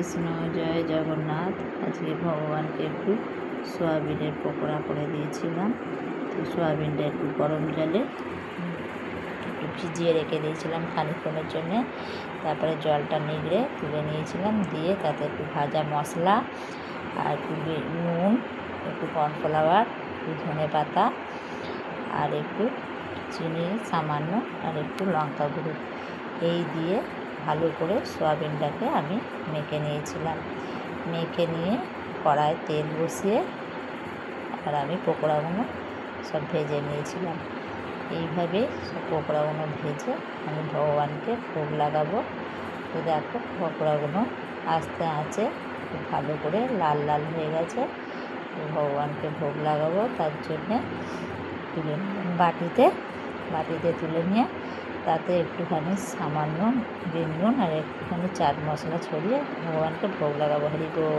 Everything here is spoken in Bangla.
কৃষ্ণ, জয় জগন্নাথ। আজকে ভগবানকে একটু সোয়াবিনের পকোড়া করে দিয়েছিলাম। তো সোয়াবিনটা একটু গরম জলে একটু ভিজিয়ে রেখে দিয়েছিলাম খানিকক্ষণের জন্যে। তারপরে জলটা নিগড়ে তুলে নিয়েছিলাম, দিয়ে তাতে একটু ভাজা মশলা আর একটু নুন, একটু কর্নফ্লাওয়ার, একটু ধনে পাতা আর একটু চিনি সামান্য, আর একটু লঙ্কা গুঁড়ো এই দিয়ে ভালো করে সোয়াবিনটাকে আমি মেখে নিয়েছিলাম। মেখে নিয়ে কড়ায় তেল বসিয়ে আর আমি পকোড়াগুলো সব ভেজে নিয়েছিলাম। এইভাবে সব পকোড়াগুলো ভেজে আমি ভগবানকে ভোগ লাগাবো। তো দেখো পকোড়াগুলো আস্তে আঁচে খুব ভালো করে লাল লাল হয়ে গেছে। ভগবানকে ভোগ লাগাবো, তার জন্যে তুলে বাটিতে তুলে নিয়ে তাতে একটুখানি সামান্য বিন নুন আর একটুখানি চাট মশলা ছড়িয়ে ভগবানকে ভোগ লাগাবো। হরি বল।